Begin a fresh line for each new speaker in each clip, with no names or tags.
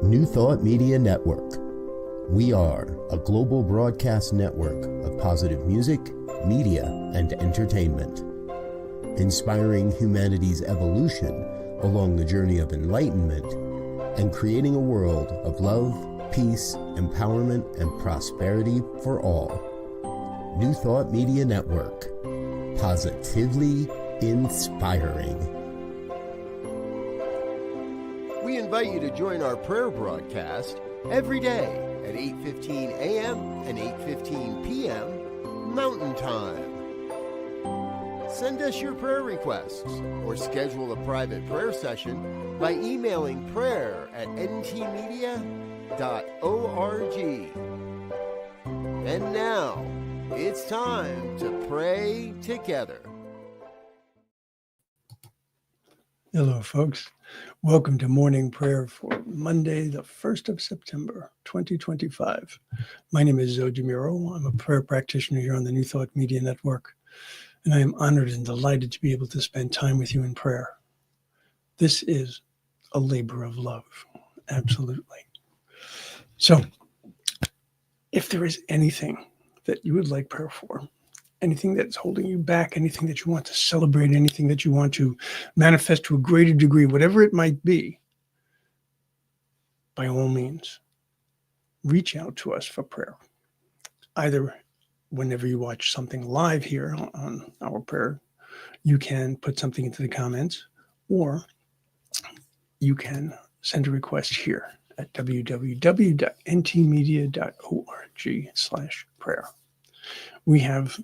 New Thought Media Network. We are a global broadcast network of positive music, media, and entertainment, inspiring humanity's evolution along the journey of enlightenment and creating a world of love, peace, empowerment, and prosperity for all. New Thought Media Network. Positively inspiring. We invite you to join our prayer broadcast every day at 8:15 a.m. and 8:15 p.m. Mountain Time. Send us your prayer requests or schedule a private prayer session by emailing prayer@ntmedia.org. And now, it's time to pray together.
Hello, folks. Welcome to morning prayer for Monday, the 1st of September, 2025. My name is Muro. I'm a prayer practitioner here on the New Thought Media Network, and I am honored and delighted to be able to spend time with you in prayer. This is a labor of love, absolutely. So, if there is anything that you would like prayer for, anything that's holding you back, anything that you want to celebrate, anything that you want to manifest to a greater degree, whatever it might be, by all means, reach out to us for prayer. Either whenever you watch something live here on our prayer, you can put something into the comments, or you can send a request here at www.ntmedia.org/prayer. We have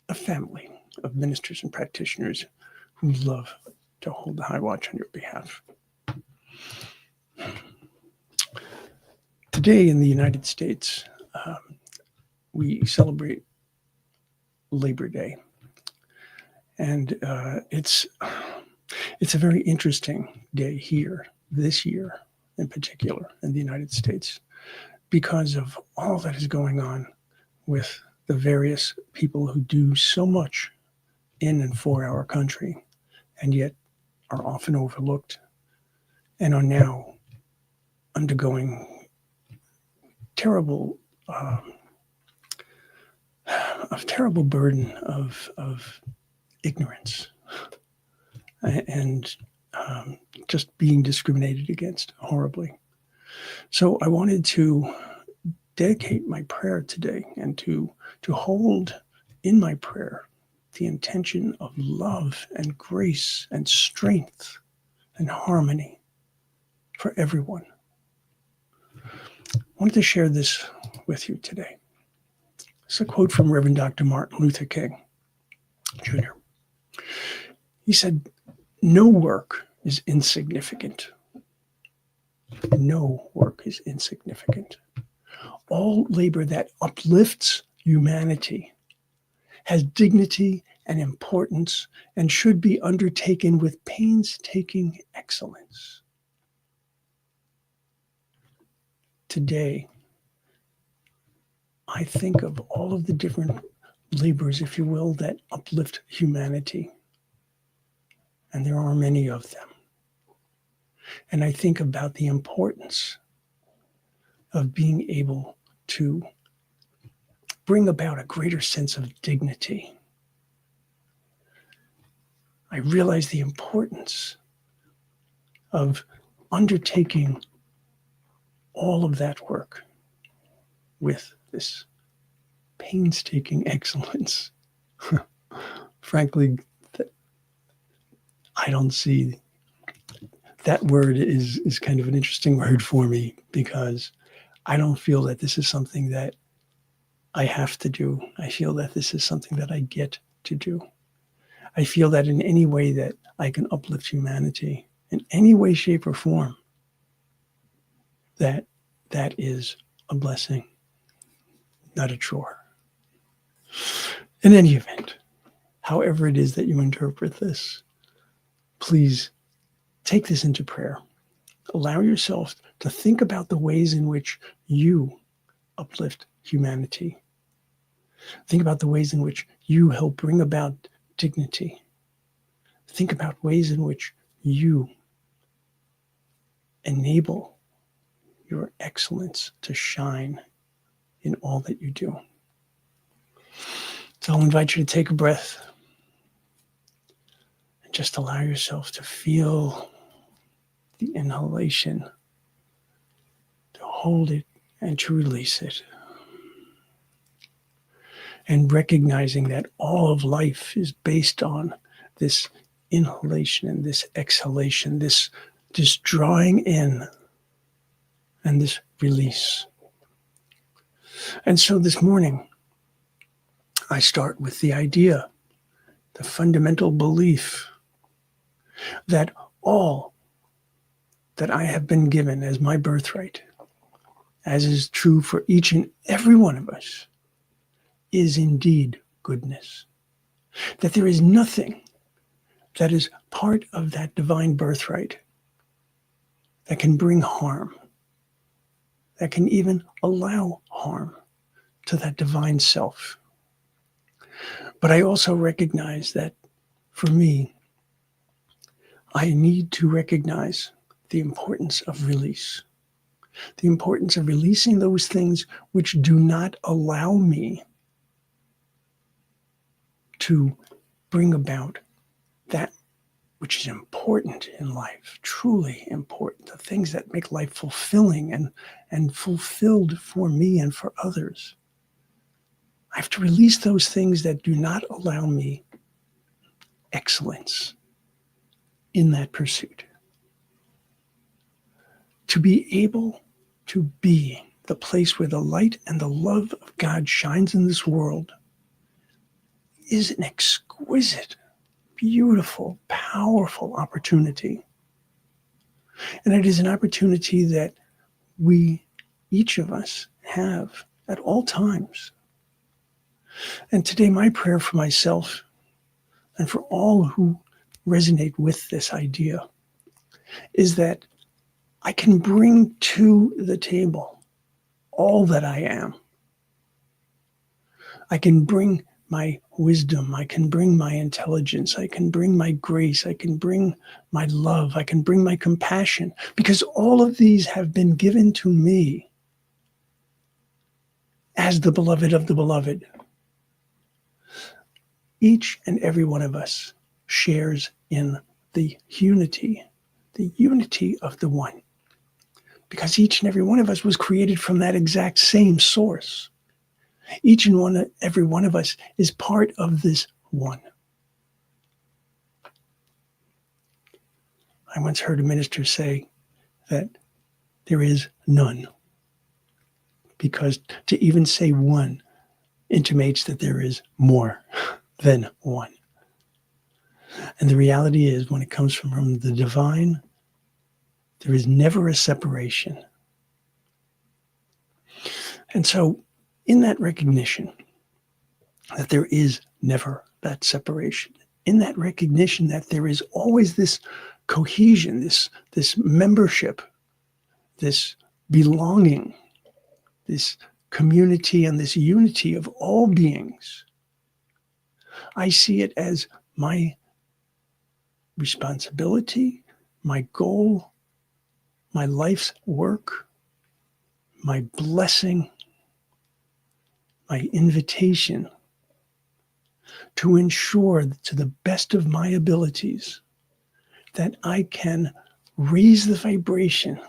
a family of ministers and practitioners who love to hold the high watch on your behalf. Today in the United States, we celebrate Labor Day. And it's a very interesting day here, this year in particular, in the United States, because of all that is going on with the various people who do so much in and for our country, and yet are often overlooked and are now undergoing terrible burden of ignorance and just being discriminated against horribly. So I wanted to dedicate my prayer today and to hold in my prayer the intention of love and grace and strength and harmony for everyone. I wanted to share this with you today. It's a quote from Reverend Dr. Martin Luther King, Jr. He said, "No work is insignificant. No work is insignificant. All labor that uplifts humanity has dignity and importance and should be undertaken with painstaking excellence." Today, I think of all of the different labors, if you will, that uplift humanity. And there are many of them. And I think about the importance of being able to bring about a greater sense of dignity. I realize the importance of undertaking all of that work with this painstaking excellence. Frankly, I don't see that word is kind of an interesting word for me, because I don't feel that this is something that I have to do. I feel that this is something that I get to do. I feel that in any way that I can uplift humanity, in any way, shape, or form, that is a blessing, not a chore. In any event, however it is that you interpret this, please take this into prayer. Allow yourself to think about the ways in which you uplift humanity. Think about the ways in which you help bring about dignity. Think about ways in which you enable your excellence to shine in all that you do. So I'll invite you to take a breath and just allow yourself to feel the inhalation, to hold it and to release it. And recognizing that all of life is based on this inhalation and this exhalation, this drawing in and this release. And so this morning, I start with the idea, the fundamental belief that all that I have been given as my birthright, as is true for each and every one of us, is indeed goodness. That there is nothing that is part of that divine birthright that can bring harm, that can even allow harm to that divine self. But I also recognize that for me, I need to recognize the importance of release, the importance of releasing those things which do not allow me to bring about that which is important in life, truly important, the things that make life fulfilling and fulfilled for me and for others. I have to release those things that do not allow me excellence in that pursuit. To be able to be the place where the light and the love of God shines in this world is an exquisite, beautiful, powerful opportunity. And it is an opportunity that we, each of us, have at all times. And today, my prayer for myself and for all who resonate with this idea is that I can bring to the table all that I am. I can bring my wisdom, I can bring my intelligence, I can bring my grace, I can bring my love, I can bring my compassion, because all of these have been given to me as the beloved of the beloved. Each and every one of us shares in the unity of the one, because each and every one of us was created from that exact same source. Each and every one of us is part of this one. I once heard a minister say that there is none, because to even say one intimates that there is more than one. And the reality is, when it comes from the divine, there is never a separation. And so, in that recognition that there is never that separation, in that recognition that there is always this cohesion, this membership, this belonging, this community and this unity of all beings, I see it as my responsibility, my goal, my life's work, my blessing, my invitation to ensure to the best of my abilities that I can raise the vibration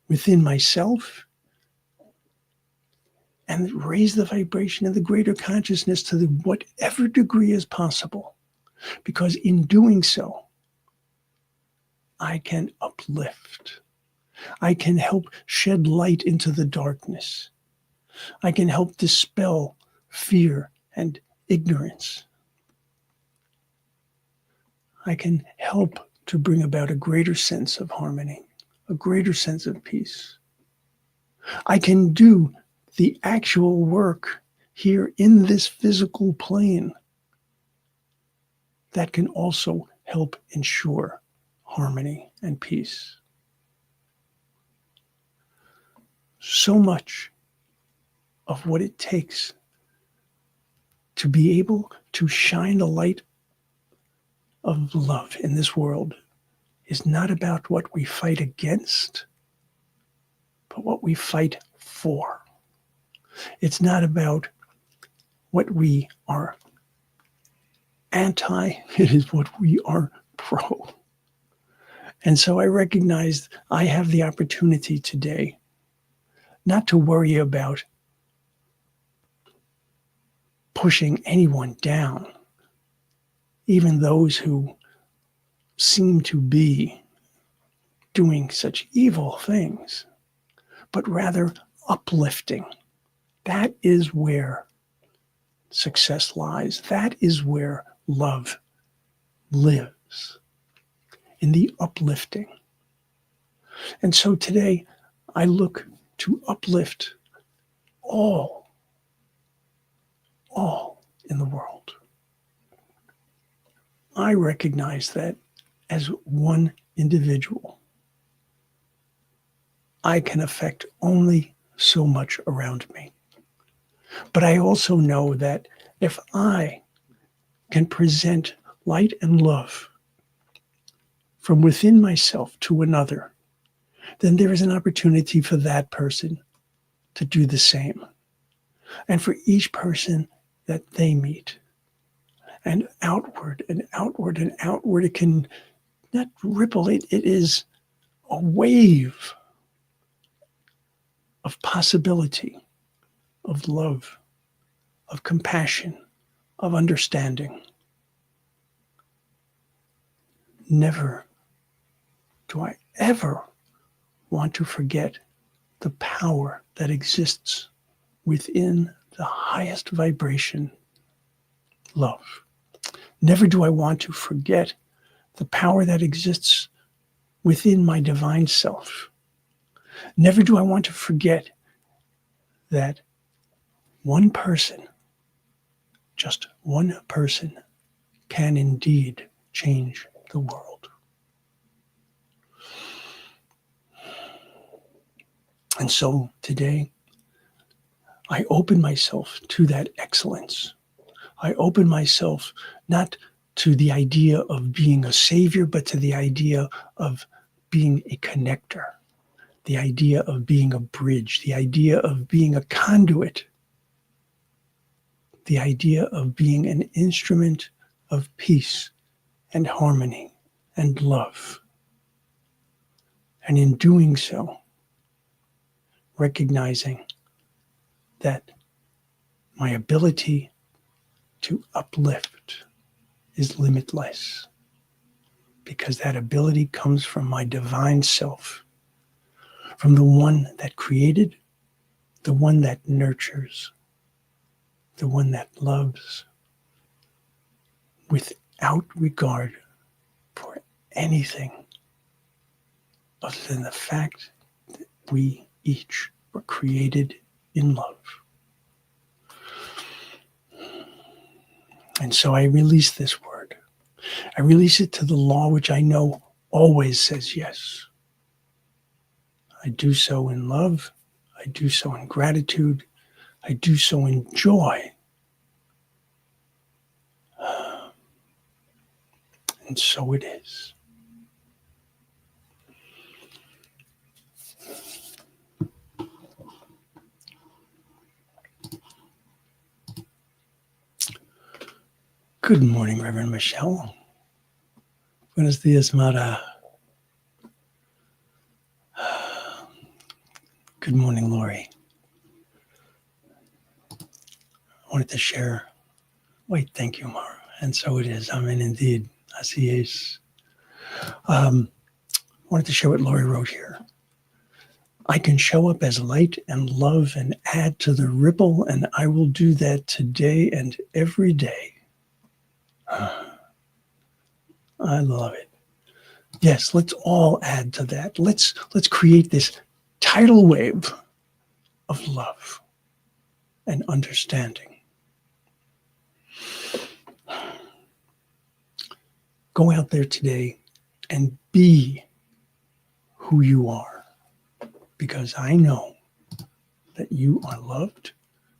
within myself and raise the vibration of the greater consciousness to whatever degree is possible. Because in doing so, I can uplift. I can help shed light into the darkness. I can help dispel fear and ignorance. I can help to bring about a greater sense of harmony, a greater sense of peace. I can do the actual work here in this physical plane that can also help ensure harmony and peace. So much of what it takes to be able to shine the light of love in this world is not about what we fight against, but what we fight for. It's not about what we are anti, it is what we are pro. And so I recognize I have the opportunity today not to worry about pushing anyone down, even those who seem to be doing such evil things, but rather uplifting. That is where success lies. That is where love lives, in the uplifting. And so today I look to uplift all in the world. I recognize that as one individual, I can affect only so much around me. But I also know that if I can present light and love from within myself to another, then there is an opportunity for that person to do the same. And for each person that they meet, and outward and outward and outward, it can not ripple, it is a wave of possibility, of love, of compassion, of understanding. Never do I ever want to forget the power that exists within the highest vibration, love. Never do I want to forget the power that exists within my divine self. Never do I want to forget that one person, just one person, can indeed change the world. And so today, I open myself to that excellence. I open myself not to the idea of being a savior, but to the idea of being a connector, the idea of being a bridge, the idea of being a conduit, the idea of being an instrument of peace and harmony and love. And in doing so, recognizing that my ability to uplift is limitless, because that ability comes from my divine self, from the one that created, the one that nurtures, the one that loves, without regard for anything other than the fact that we each were created in love. And so I release this word. I release it to the law, which I know always says yes. I do so in love. I do so in gratitude. I do so in joy. And so it is. Good morning, Reverend Michelle. Buenos dias, Mara. Good morning, Lori. I wanted to share. Wait, thank you, Mara. And so it is. Amen, indeed. Así es. I wanted to share what Lori wrote here. I can show up as light and love and add to the ripple, and I will do that today and every day. I love it. Yes, let's all add to that. Let's create this tidal wave of love and understanding. Go out there today and be who you are, because I know that you are loved,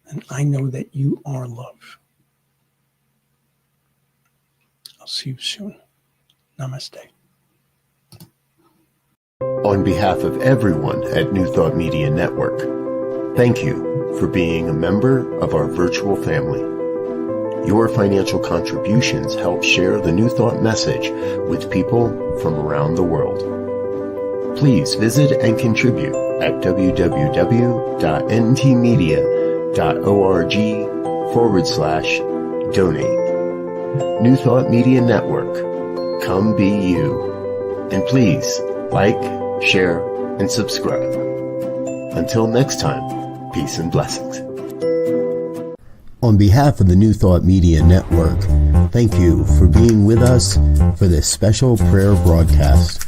and I know that you are love. I'll see you soon. Namaste.
On behalf of everyone at New Thought Media Network, thank you for being a member of our virtual family. Your financial contributions help share the New Thought message with people from around the world. Please visit and contribute at www.ntmedia.org/donate. New Thought Media Network, come be you. And please like, share, and subscribe. Until next time, peace and blessings. On behalf of the New Thought Media Network, thank you for being with us for this special prayer broadcast.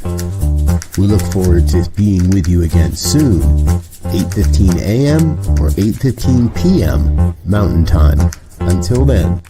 We look forward to being with you again soon, 8:15 a.m. or 8:15 p.m. Mountain Time. Until then.